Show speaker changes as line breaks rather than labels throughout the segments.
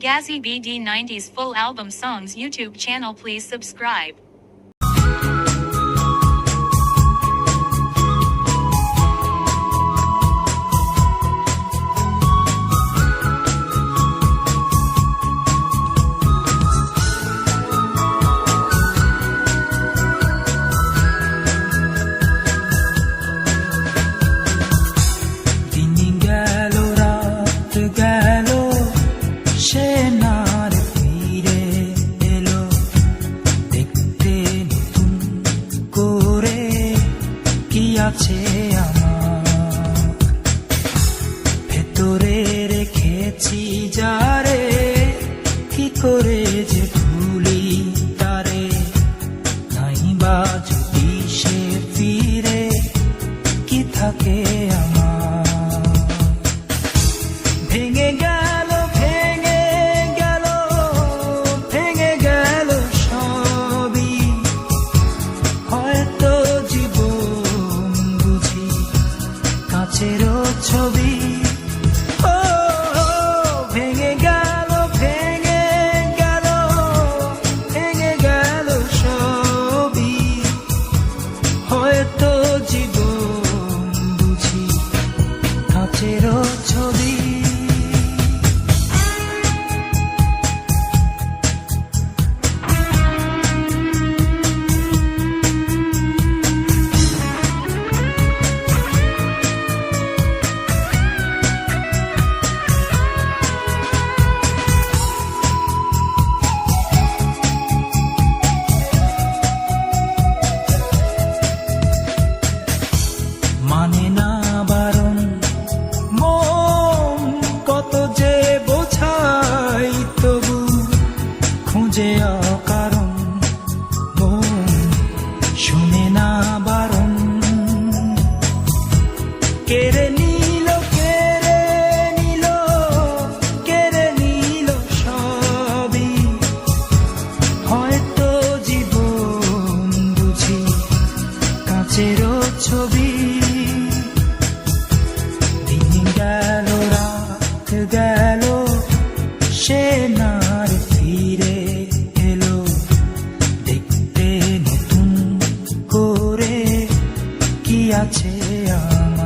Gazzy BD90's full album songs YouTube channel. Please subscribe.
আছে আমার ভেতরে রেখেছি যারে কি করে যে ভুলি তারে নাই বা যদি সে ফিরে কি থাকে আমার ভেঙে গেল ভেঙে গেল ভেঙে গেল সবই হয়তো কাছেরও ছবি ও ভেঙে গেল ভেঙে গেল ভেঙে গেল সবই হয়তো জীবন বুঝি কাছেরও ছবি মানে না বারণ মন কত যে বোঝাই তবু খুঁজে অকারণ মন শুনে না বারণ কেড়ে নিল কেড়ে নিল কেড়ে নিল সবই হয়তো জীবন বুঝি কাছেরও ছবি গেল রাত গেল সে নার ফিরে এলো দেখতে নতুন করে কি আছে আমার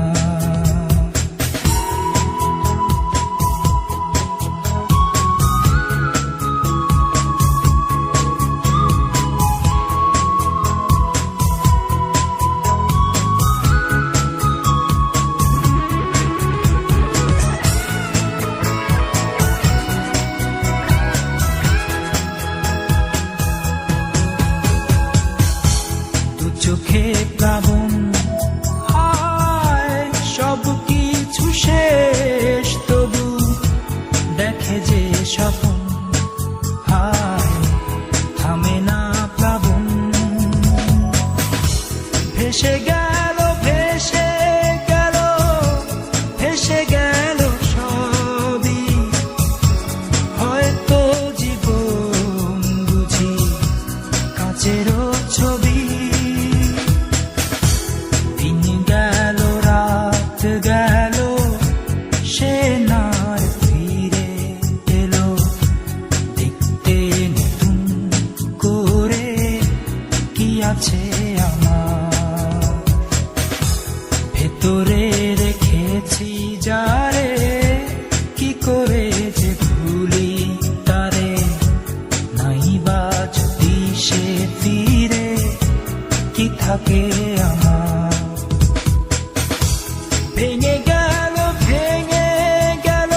চোখে প্লাবন হায় সব কিছু শেষ তবু দেখে যে স্বপন হায় থামে না প্লাবন ভেসে গেল ভেসে গেল ভেসে গেল সবই হয়তো জীবন বুঝি কাছেরও ছবি গেল সে নার ফিরে এলো দেখতে নতুন করে কি আছে আমার ভেতরে রেখেছি যারে কি করে যে ভুলি তারে নাই বা যদি সে ফিরে কি থাকে আমার ভেঙে গেল ভেঙে গেল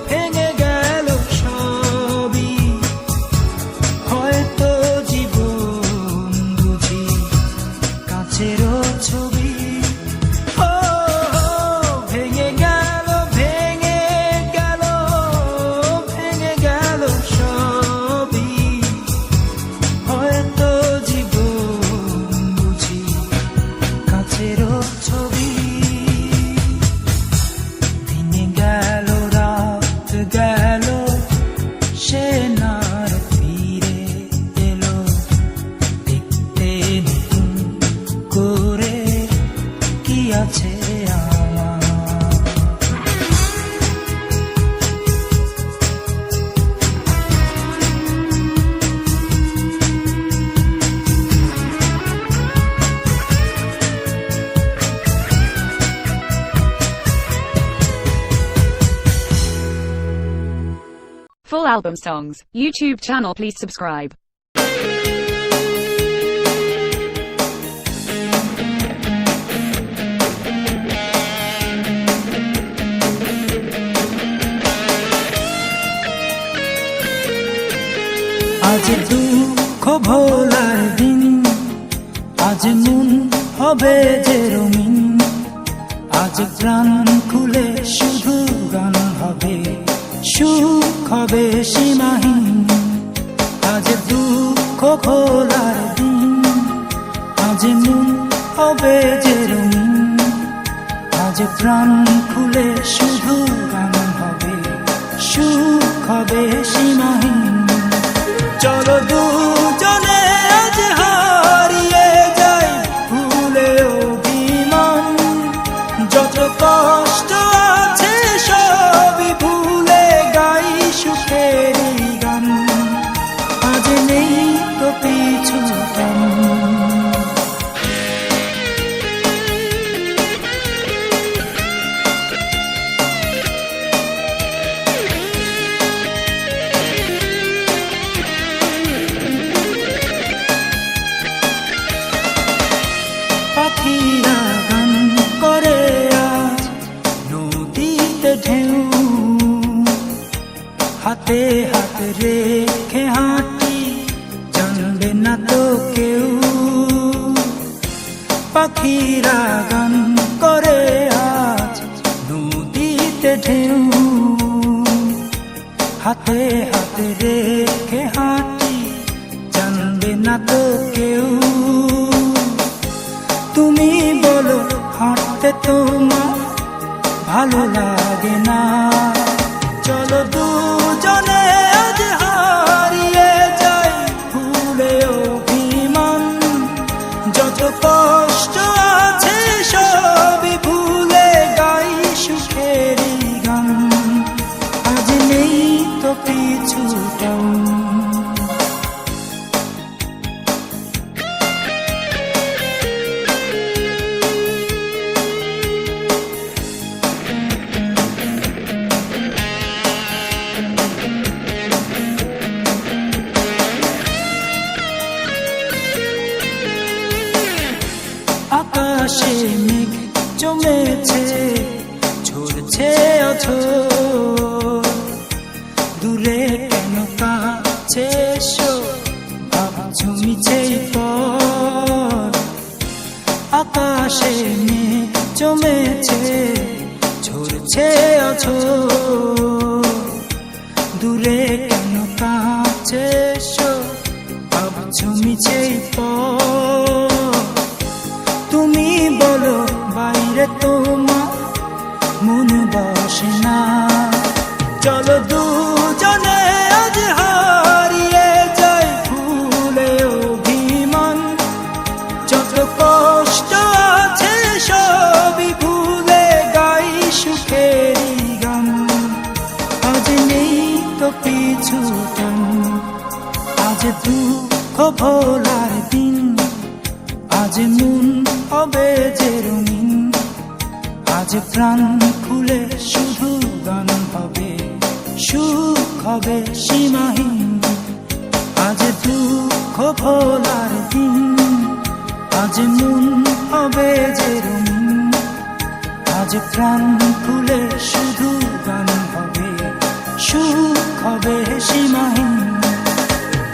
ভেঙে গেল সবই হয়তো জীবন বুঝি কাছেরও ছবি ও ভেঙে গেল ভেঙে গেল ভেঙে গেল সবই হয়তো জীবন বুঝি কাছেরও ছবি গেল রাত গেল সে নার ফিরে এলো দেখতে নতুন করে কি আছে আমার
Full album songs. YouTube channel, please subscribe.
আজ দুঃখ ভোলার দিন, আজ মন হবে যে রঙিন, আজ প্রাণ খুলে শুধু গান হবে, সুখ হবে সীমাহীন। আজ দুঃখ ভোলার দিন, আজ মন হবে যে রঙিন, আজ প্রাণ খুলে শুধু গান হবে, সুখ হবে সীমাহীন। চলো দুজনে আজ হারিয়ে যাই ভুলে অভিমান, যত কষ্ট আছে সবই ভুলে গাই সুখের গান, আজ নেই তো পিছু টান। পাখিরা গান করে আজ নদীতে ঢেউ, হাতে হাত রেখে হাঁটি জানবে না তো কেউ। পাখিরা গান করে আজ নদীতে ঢেউ, হাতে হাত রেখে হাঁটি জানবে না তো কেউ। তুমি বলো হাঁটতে তোমার ভালো লাগে না, চলো দুজনে আজ হারিয়ে যাই ভুলে অভিমান, যত কষ্ট আছে সবই ভুলে গাই সুখের গান, আজ নেই তো পিছু টান। আকাশে মেঘ জমেছে ঝরছে অঝোর, দূরে কেন কাছে এসো ভাবছো মিছেই পর। আকাশে মেঘ জমেছে ঝরছে অঝোর, দূরে কেন কাছে এসো ভাবছো মিছেই পর। তুমি বলো বাইরে তোমার মন বসে না, চলো দুজনে আজ হারিয়ে যাই ভুলে অভিমান, যত কষ্ট আছে সবই ভুলে গাই সুখের গান, আজ নেই তো পিছু টান। আজ দুঃখ ভোলার দিন, আজ মন হবে যে রঙিন, আজ প্রাণ খুলে শুধু গান হবে, সুখ হবে সীমাহীন। আজ দুঃখ ভোলার দিন, আজ মন হবে যে রঙিন, আজ প্রাণ খুলে শুধু গান হবে, সুখ হবে সীমাহীন।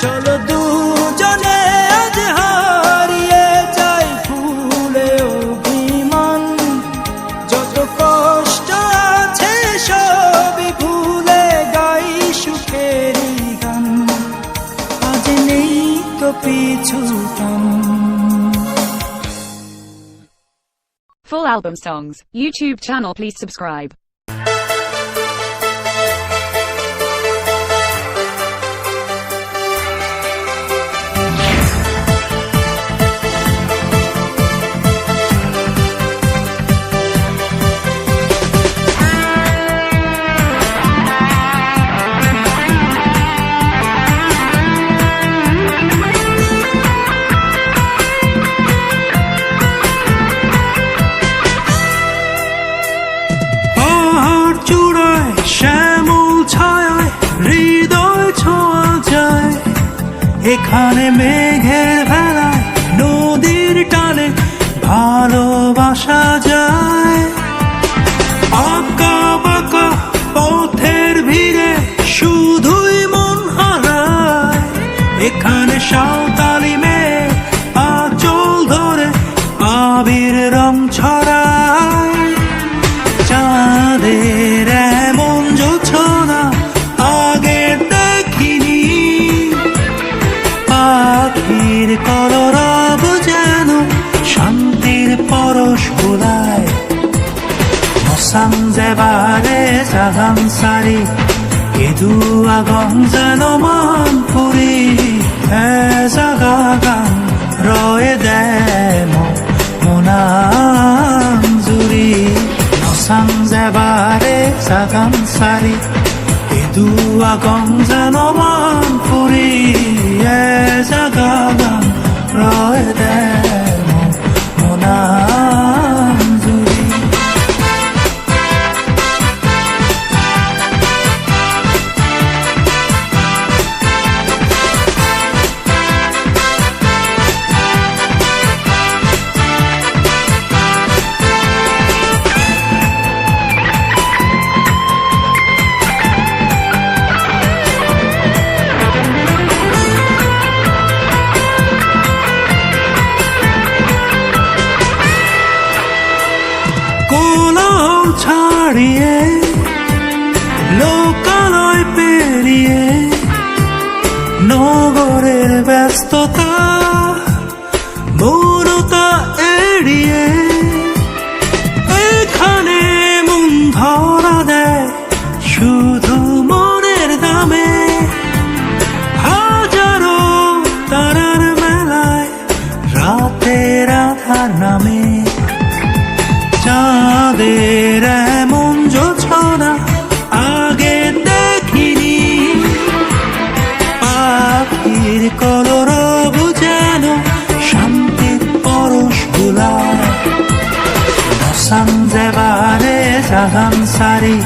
চলো দুজনে আজ হারিয়ে যাই ভুলে অভিমান, যত কষ্ট আছে সবই ভুলে গাই সুখের গান, আজ নেই তো পিছু টান।
Full album songs. YouTube channel, please subscribe.
এখানে মেঘের ভেলায় নদীর টানে ভালোবাসা যায়। আঁকা বাঁকা পথের ভিড়ে শুধুই মন হারায়। এখানে সাঁওতালি মেয়ে আঁচল ধরে আবির রং ছড়ায়। চাঁদের এমন জোছনা আগে দেখিনি, পাখির কলরব যেন শান্তির পরশ বোলায়। Sanzebare Sagansari Kedua Gonzalo Manpuri Ezagagan Roe Demo Monanzuri Sanzebare Sagansari Kedua Gonzalo Manpuri Ezagagan Roe Demo Monanzuri. ছাড়িয়ে লোকালয় পেরিয়ে নগরের ব্যস্ততা মৌনতা এড়িয়ে এখানে মন ধরা দেয় শুধু মনের দামে। হাজারো তারার মেলায় রাতের আধার নামে। চাঁদের এমন জোছনা আগে দেখিনি, পাখির কলরব যেন শান্তির পরশ বোলায়। Sanzebare Sagansari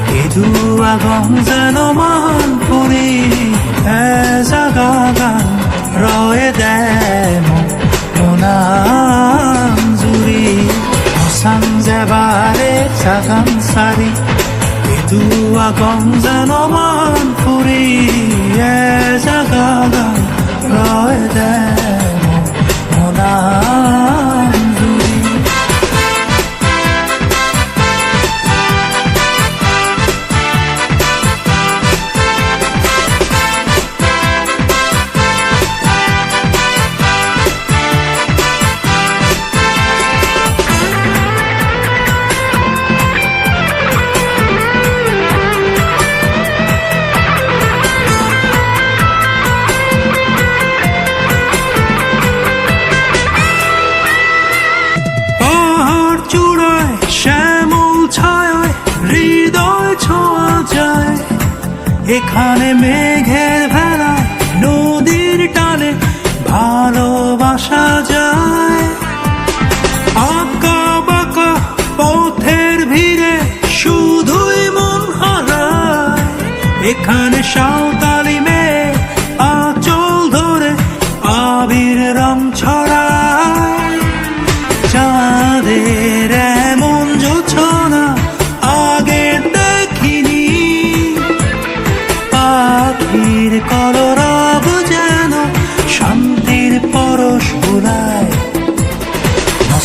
Kedua Gonzalo Manpuri Ezagagan Roe Demo Monanzuri Sanzebare Sagansari Kedua Gonzalo Manpuri Ezagagan Roe Demo Monanzuri. এখানে মেঘের ভেলায় নদীর টানে ভালোবাসা যায়। আঁকা বাঁকা পথের ভিড়ে শুধুই মন হারায়। এখানে সাঁওতালি মেয়ে আঁচল ধরে আবির রং ছড়ায়। চাঁদের এমন জোছনা আগে দেখিনি, পাখির কলরব যেন শান্তির পরশ বোলায়।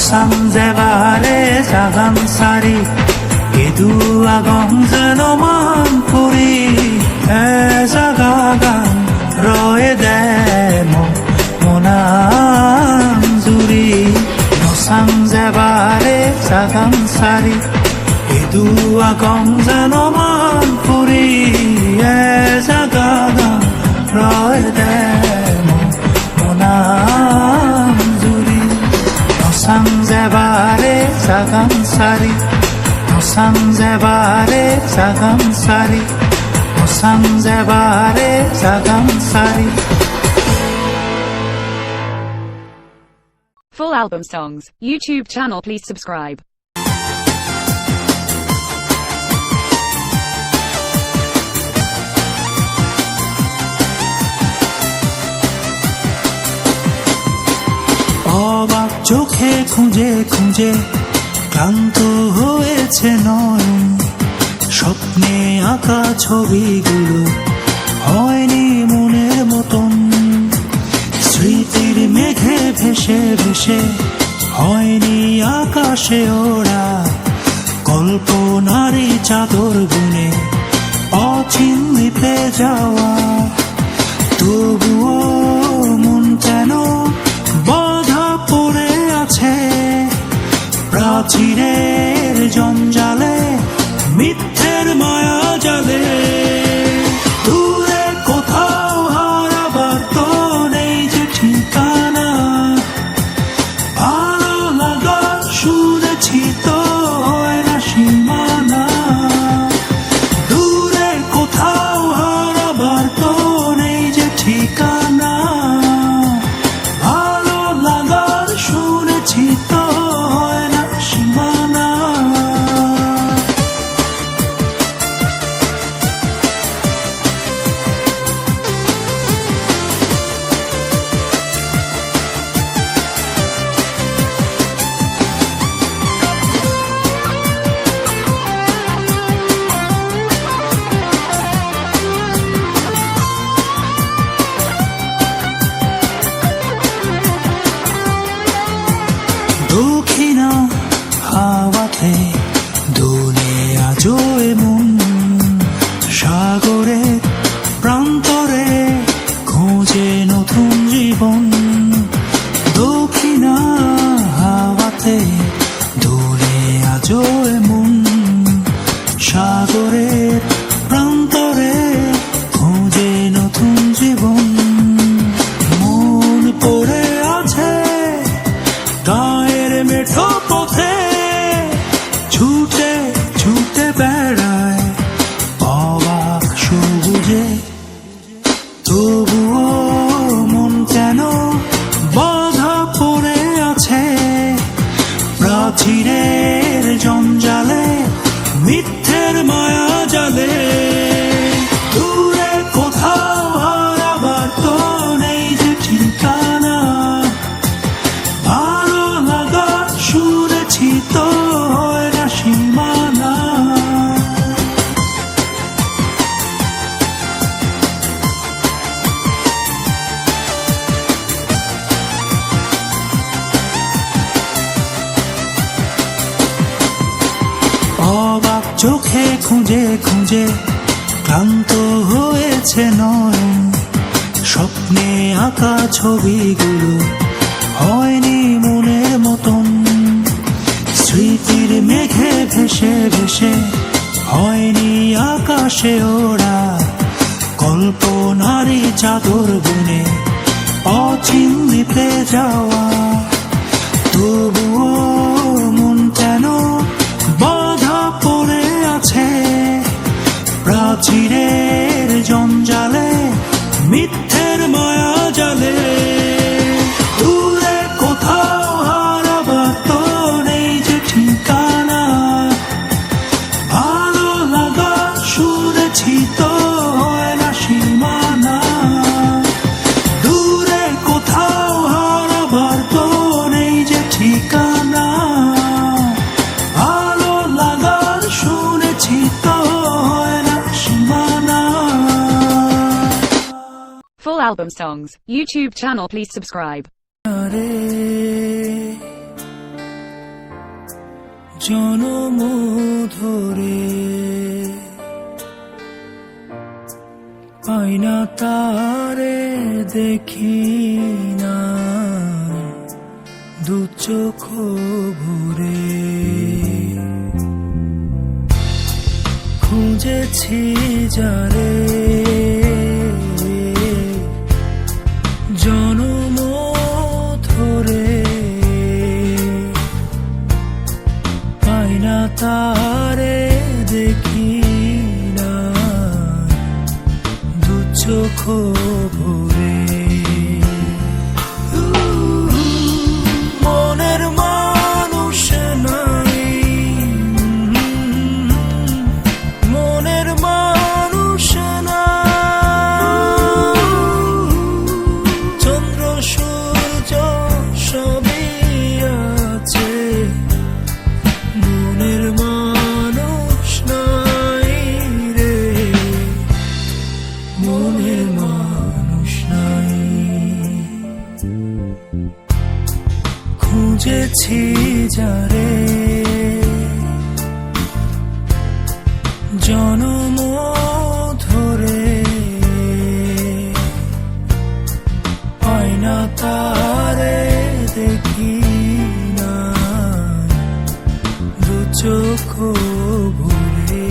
Sanzebare Sagansari Kedua Gonzalo Manpuri Ezagagan Roe Demo Monanzuri Sanzebare Sagansari Kedua Gonzalo Manpuri Ezagagan Roe Demo Monanzuri Sanzebare Sagansari Sanzebare Sagansari Sanzebare Sagansari.
Full album songs, YouTube channel, please subscribe.
চোখে খুঁজে খুঁজে ক্লান্ত হয়েছে নয়ন, স্বপ্নে আঁকা ছবিগুলো হয়নি মনের মতন। স্মৃতির মেঘে ভেসে ভেসে হয়নি আকাশে ওরা, কল্পনারই চাদর বুনে অচিন্তিতে যাওয়া। তবুও মন কেন বাধা পড়ে আছে প্রাচীরের জঞ্জালে, মিথ্যের মায়া জালে। দূরে কোথাও হারাবার তো নেই যে ঠিকানা, ভালো লাগা শুনেছি তো হয় না সীমানা। দূরে কোথাও হারাবার তো নেই যে ঠিকানা, ভালো লাগার শুনেছি তো হয় না সীমানা। দক্ষিণা হাওয়াতে দোলে আজো এমন, সাগরের প্রান্তরে খোঁজে নতুন জীবন। দক্ষিণা হাওয়াতে দোলে আজো এমন, সাগরের প্রান্তরে খোঁজে নতুন জীবন। মন পড়ে আছে গায়ের মেঠো পথে, ছুটে ছুটে বেড়ায় অবাক সবুজে। তবুও মন কেন বাধা পড়ে আছে প্রাচীরের জঞ্জালে, মিথ্যের মায়া জালে। দূরে কোথাও হারাবার তো নেই যে ঠিকানা, ভালো লাগা শুনেছি তো হয় না সীমানা। অবাক চোখে খুঁজে খুঁজে ক্লান্ত হয়েছে নয়ন, স্বপ্নে আঁকা ছবিগুলো হয়নি মনের মতন। স্মৃতির মেঘে ভেসে ভেসে হয়নি আকাশে ওরা, কল্পনারই চাদর বুনে অচিন্তিতে যাওয়া। তবুও মন কেন বাধা পড়ে আছে প্রাচীরের জঞ্জালে, মিথ্যের মায়া জালে। দূরে কোথাও হারাবার তো নেই যে ঠিকানা, ভালো লাগা শুনেছি তো হয় না সীমানা। দূরে কোথাও হারাবার তো নেই যে ঠিকানা, ভালো লাগার শুনেছি তো হয় না সীমানা।
Full album songs, YouTube channel please subscribe.
রে জনম ধরে আয়না তারে দেখি না, দু চোখ ভরে খুঁজেছি যারে জনম ধরে, আয়না তারে দেখি না, দু চোখ ভরে। মনের মানুষ নাই, মনের মানুষ নাই, চন্দ্র সূর্য সবই মনের মানুষ নাই। খুঁজেছি যারে জনম ধরে, পাই না তারে দেখি না দু চোখ ভরে।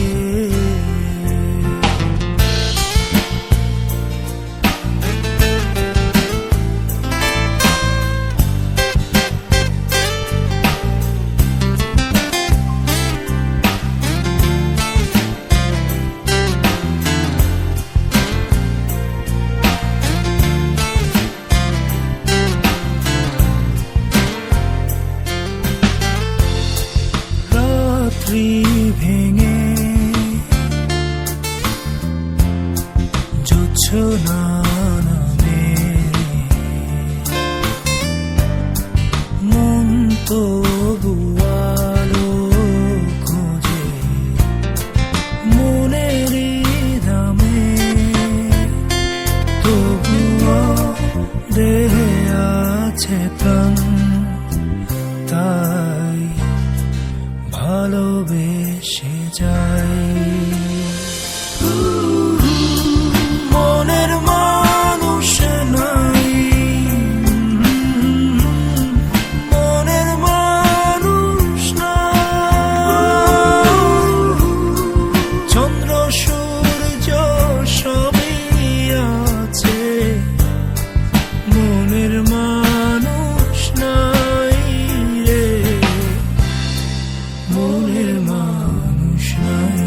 রাত্রি ভেঙে জোছনা নামে, মন তবু আলো খোঁজে মনেরই দামে। তবুও দেহে আছে প্রাণ, তাই ভালোবেসে যাই। মনের মানুষ নাই, মনের মানুষ নাই। চন্দ্র সূর্য সবই আছে, মনের মানুষ নাই রে, মনের মানুষ নাই।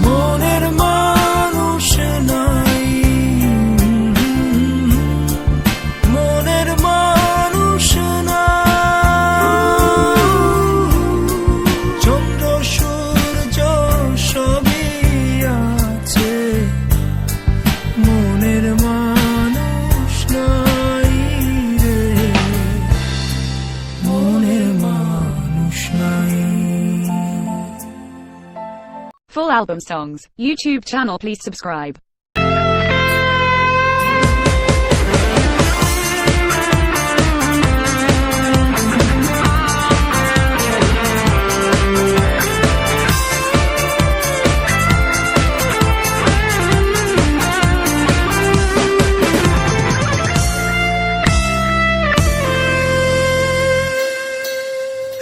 মনের মানুষ নাই, মনের মানুষ নাই। চন্দ্র সূর্য সবই আছে, মনের মানুষ নাই রে, মনের মানুষ নাই।
Full album songs, YouTube channel please subscribe.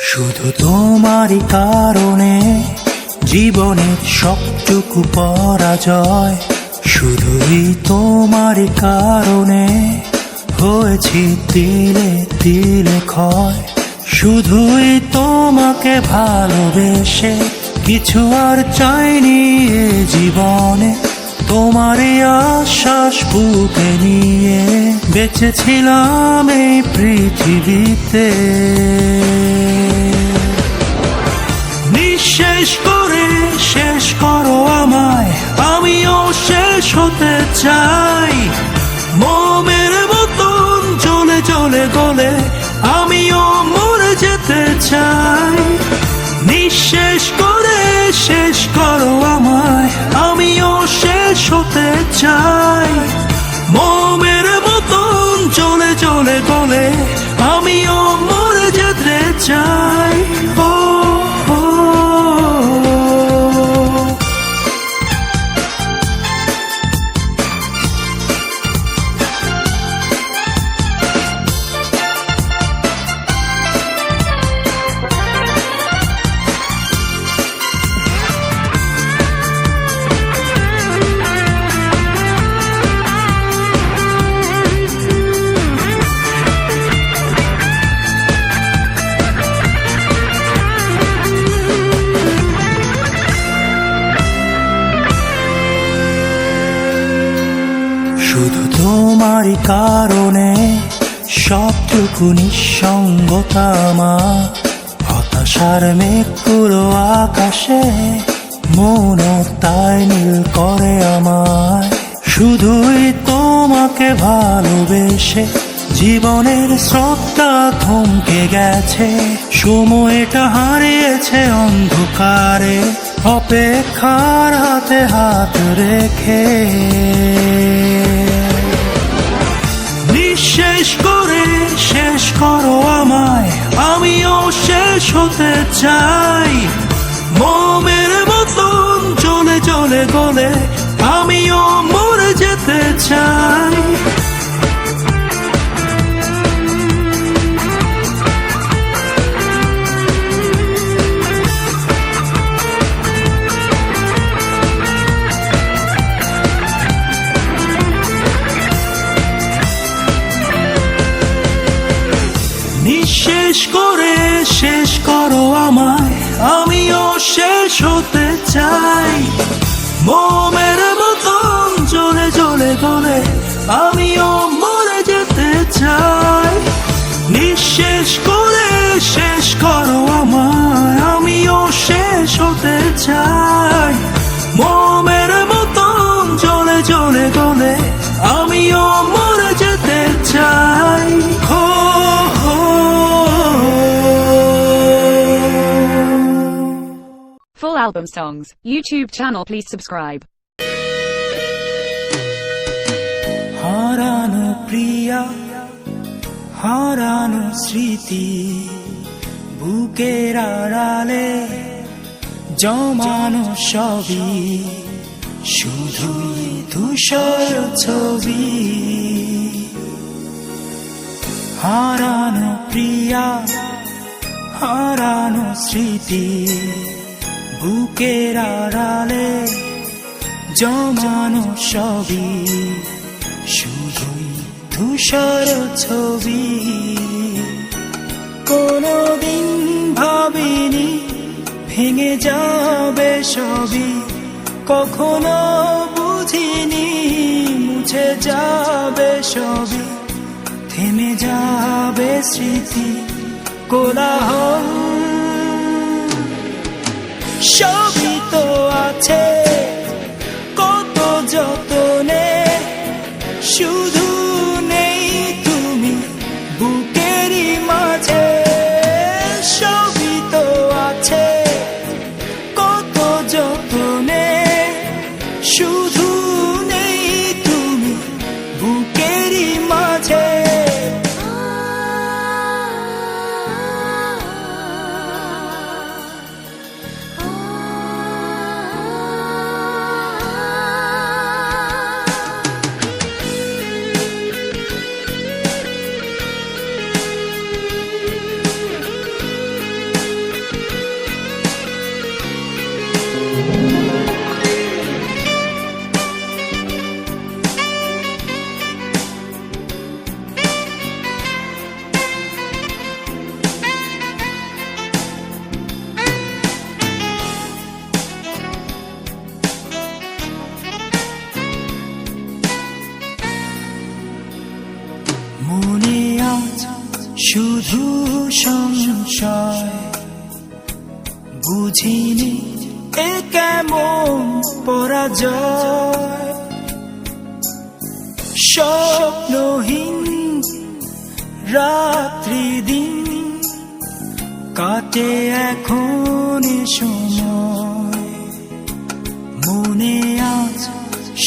শুধু তোমারই কারণে জীবনের সবটুকু পরাজয়, শুধুই তোমারই কারণে হয়েছি তিলে তিলে ক্ষয়। শুধুই তোমাকে ভালোবেসে কিছু আর চাইনি এ জীবনে, তোমারই আশ্বাস বুকে নিয়ে বেঁচেছিলাম এই পৃথিবীতে। নিঃশেষ করে শেষ করো আমায়, আমিও শেষ হতে চাই। মোমের মতন জ্বলে জ্বলে গলে আমিও মরে যেতে চাই। নিঃশেষ করে শেষ করো আমায়, আমিও শেষ হতে চাই। মোমের মতন জ্বলে জ্বলে গলে আমিও মরে যেতে চাই। ও জানে সবটুকু নিঃসঙ্গতা আমার। হতাশার মেঘগুলো আকাশে মন তাই নীল করে আমায়। শুধুই তোমাকে ভালোবেসে জীবনের স্রোতটা থমকে গেছে। সময়টা হারিয়েছে অন্ধকারে অপেক্ষার হাতে হাত রেখে। নিঃশেষ করে শেষ করো আমায়, আমিও শেষ হতে চাই। মোমের মতন চলে চলে গলে আমিও মরে যেতে চাই। নিঃশেষ করে শেষ করো আমায়, আমিও শেষ হতে চাই। মোমের মতন চলে চলে গলে আমিও মরে যেতে চাই। নিঃশেষ করে শেষ করো আমায়, আমিও শেষ হতে চাই। মোমের মতন চলে চলে গলে আমিও মরে যেতে চাই।
Full album songs, YouTube channel, please subscribe.
হারানো প্রিয়া, হারানো স্মৃতি, বুকের আড়ালে জমানো সবই শুধুই ধূসর ছবি। হারানো প্রিয়া, হারানো স্মৃতি, বুকের আড়ালে জমানো সবই শুধুই ধূসর ছবি। কোনদিন ভাবিনি ভেঙে যাবে সবই, কখনো বুঝিনি মুছে যাবে সবই। থেমে যাবে স্মৃতি কোলাহল, সবই তো আছে কত যতনে, শুধু নেই তুমি বুকেরই মাঝে। সবই তো আছে কত যতনে, শুধু নেই তুমি বুকেরই মাঝে। মনে আজ শুধু সংশয়, বুঝিনি এ কেমন পরাজয়। স্বপ্নহীন রাত্রি দিন কাটে এখন এ সময়। মনে আজ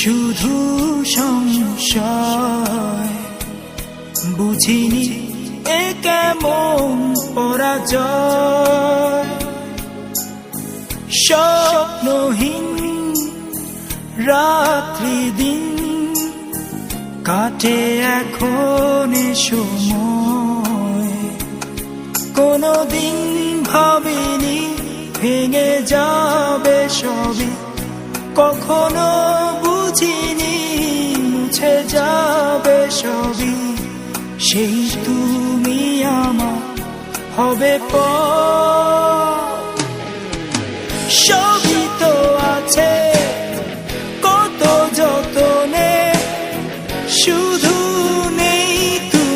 শুধু সংশয়, বুঝিনি এ কেমন পরাজয়। স্বপ্নহীন রাত্রি দিন কাটে এখন এ সময়। কোনদিন ভাবিনি ভেঙে যাবে সবই, কখনো বুঝিনি মুছে যাবে সবই। সেই তুমি আমার হবে পর, সবই তো আছে কত যতনে, শুধু নেই তুমি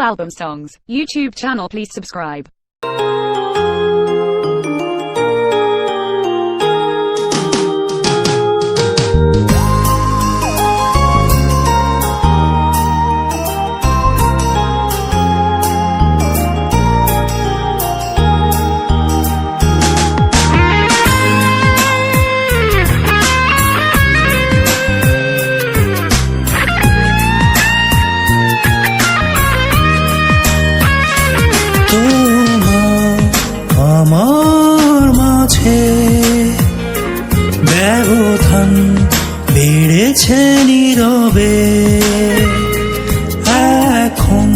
album songs, YouTube channel, please subscribe.
আমার মাঝে ব্যবধান বেড়েছে নীরবে, এখন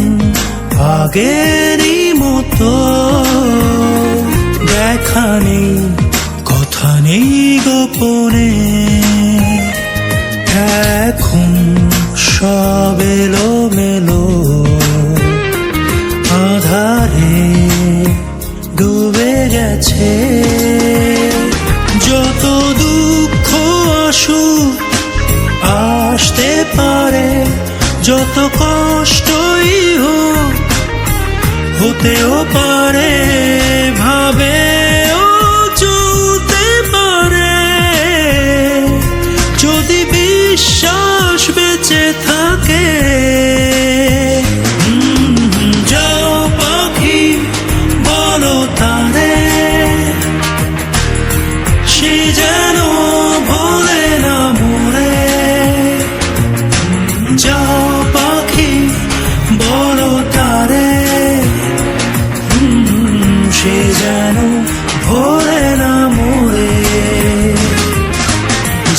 আগেরই মতো দেখা নেই, কথা নেই গোপনে, এখন সব এলোমেলো আধারে ডুবে গেছে। যত দুঃখ আসুক আসতে পারে, যত কষ্টই হোক হতেও পারে, ভাবেও চলতে পারে, যদি বিশ্বাস বেঁচে থাকে। যাও পাখি বলো তারে, সে যেন ভোলে না মোরে। যাও পাখি বলো তারে, সে যেন ভোলে না মোরে।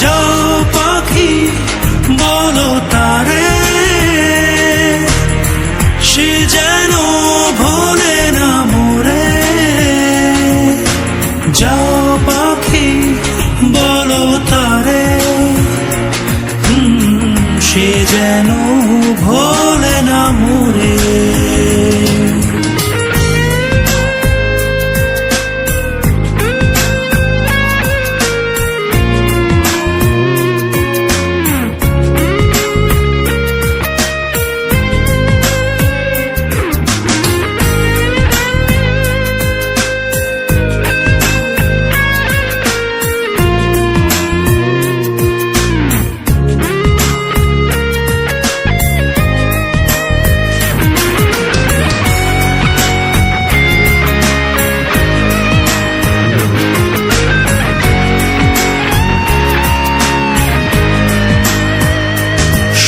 যাও পাখি বলো তারে, সে যেন ভোলে না মোরে। যাও পাখি বলো তারে, সে যেন ভোলে না মোরে।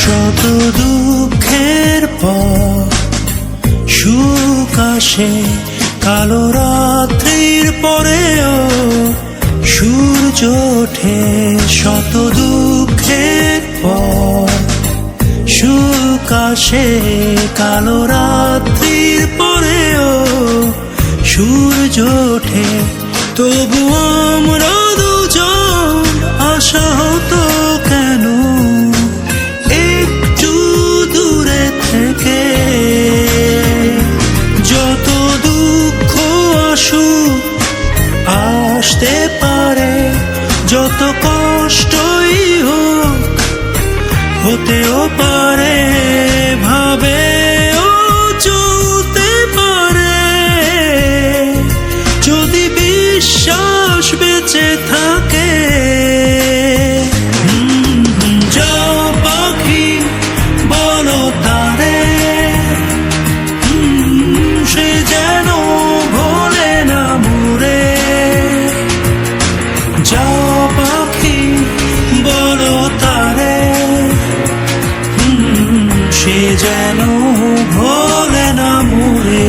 শত দুঃখের পর সুখ আসে, কালো রাত্রির পরেও সূর্য ওঠে। শত দুঃখের পর সুখ আসে, কালো রাত্রির পরেও সূর্য ওঠে। তবু আমরা দুজন আশাহত কেন, একটু দূরে থেকে। যত দুঃখ আসুক আসতে পারে, যত কষ্টই হোক হতেও পারে, ভাবেও চলতে পারে, যদি বিশ্বাস বেঁচে থাকে। যাও পাখি বলো তারে, সে যেন ভোলে না মোরে। যাও পাখি বলো তারে, সে যেন ভোলে না মোরে।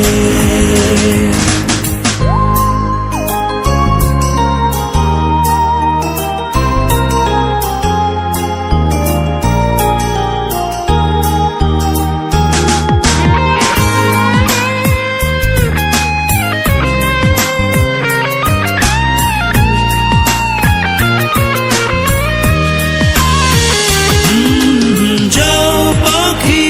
যাও পাখি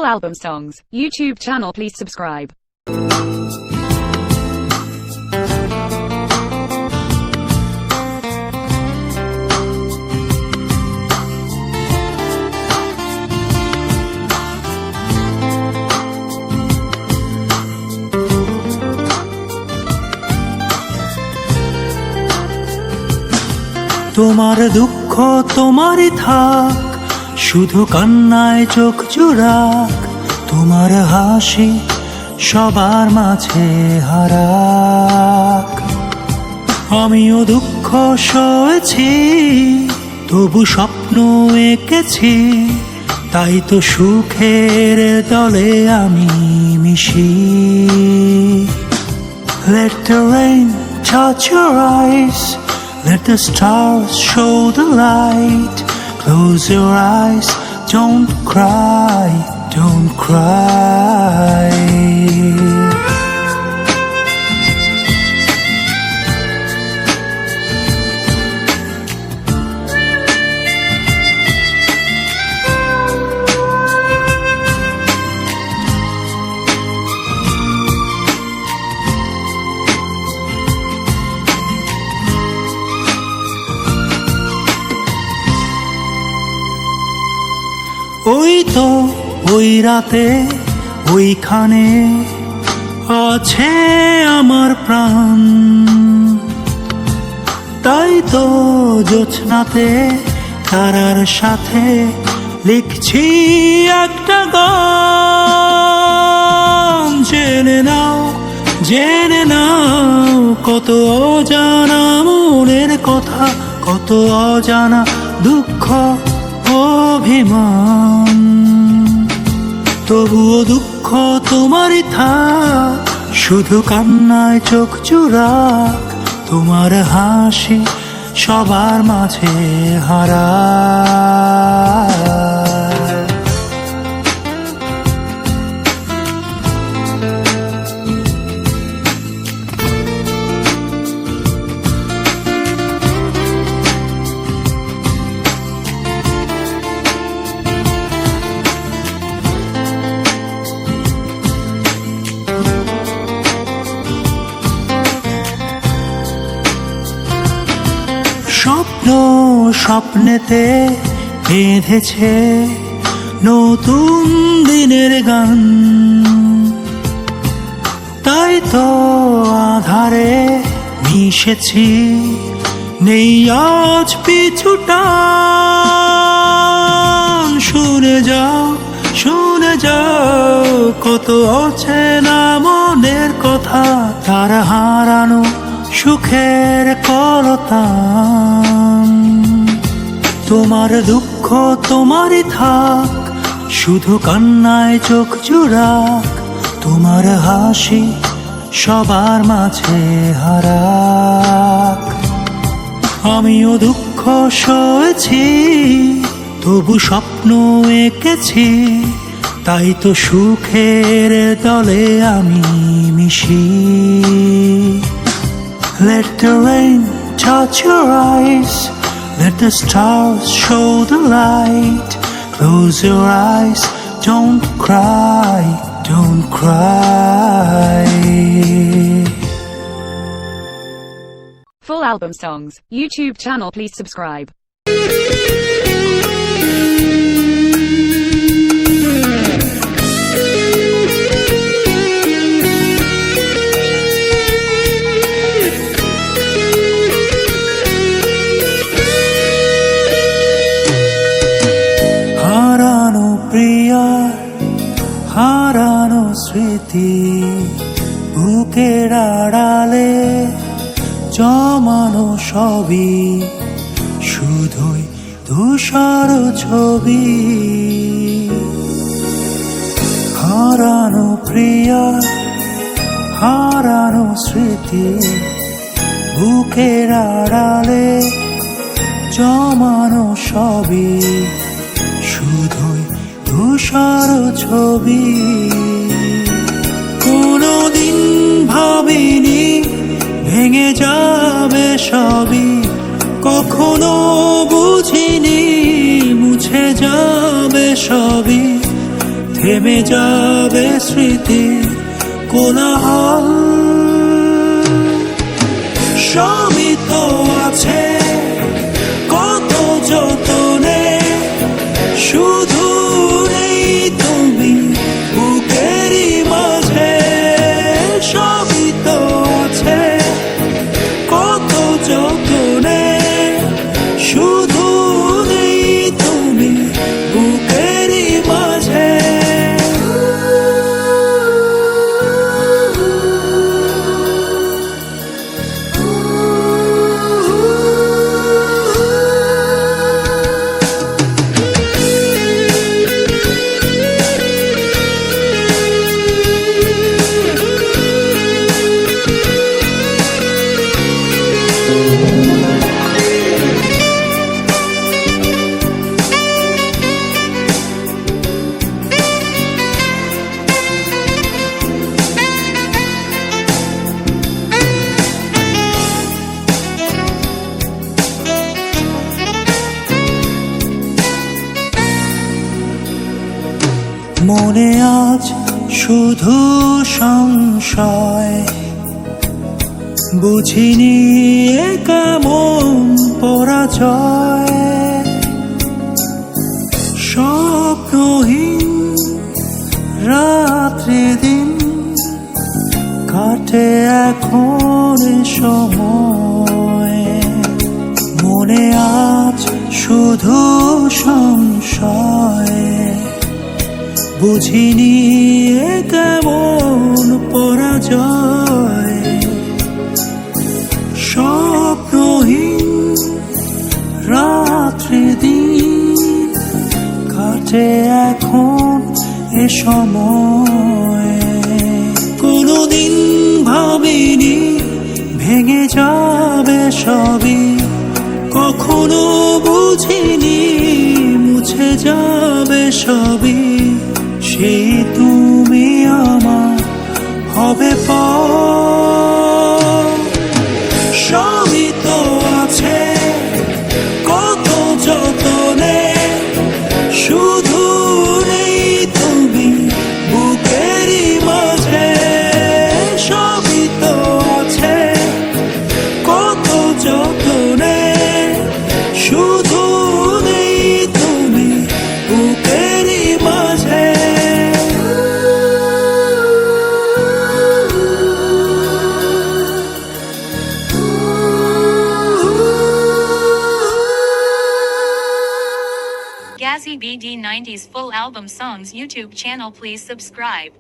album songs, YouTube channel, please subscribe.
তোমার দুঃখ তোমারই থাক, শুধু কান্নায় চোখ জুড়াক, তোমার হাসি সবার মাঝে হারাক। আমিও দুঃখ সয়েছি, তবু স্বপ্ন এঁকেছি, তাই তো সুখের দলে আমি মিশি। Let the rain touch your eyes, let the stars show the light. Close your eyes, don't cry, don't cry. ওই তো ওই রাতে ওইখানে আছে আমার প্রাণ, তাই তো জোছনাতে তারার সাথে লিখছি একটা গান। জেনে নাও কত অজানা মনের কথা, কত অজানা দুঃখ অভিমান। তবুও দুঃখ তোমারই থাক, শুধু কান্নায় চোখ জুড়াক, তোমার হাসি সবার মাঝে হারাক। স্বপ্ন স্বপ্নেতে বেঁধেছে নতুন দিনের গান, তাই তো আধারে মিশেছি, নেই আজ পিছুটান। শুনে যাও কত অচেনা মনের কথা, তারা হারানো সুখের করতাম। তোমার দুঃখ তোমারই থাক, শুধু কান্নায় চোখ জুড়াক, তোমার হাসি সবার মাঝে হারাক। আমিও দুঃখ সয়েছি, তবু স্বপ্ন এঁকেছি, তাই তো সুখের দলে আমি মিশি। Let the rain touch your eyes, let the stars show the light. Close your eyes, don't cry, don't cry.
Full album songs, YouTube channel, please subscribe.
হারানো স্মৃতি বুকের আড়ালে জমানো সবই শুধুই ধূসর ছবি। হারানো প্রিয়া, হারানো স্মৃতি বুকের আড়ালে জমানো সবই শুধুই ধূসর ছবি। কোনদিন ভাবিনি ভেঙে যাবে সবই, কখনো বুঝিনি মুছে যাবে সবই। থেমে যাবে স্মৃতির কোলাহল। সবই তো আছে কত যতনে, শুধু নেই তুমি বুকেরই মাঝে। সবই তো আছে কত যতনে, শুধু নেই তুমি বুকেরই মাঝে। মনে আজ শুধু সংশয়, বুঝিনি এ কেমন পরাজয়। স্বপ্নহীন রাত্রি দিন কাটে এখন এ সময়। মনে আজ শুধু সংশয়, বুঝিনি এ কেমন পরাজয়। স্বপ্নহীন রাত্রি দিন কাটে এখন এ সময়। কোনোদিন ভাবিনি ভেঙে যাবে সবই, কখনো বুঝিনি মুছে যাবে সবই। সেই তুমি আমার হবে পর। সবই তো আছে কত যতনে, শুধু নেই তুমি বুকেরই মাঝে। সবই তো আছে কত যতনে, শুধু নেই তুমি বুকেরই মাঝে।
Gazzy BD 90s full album songs YouTube channel, please subscribe.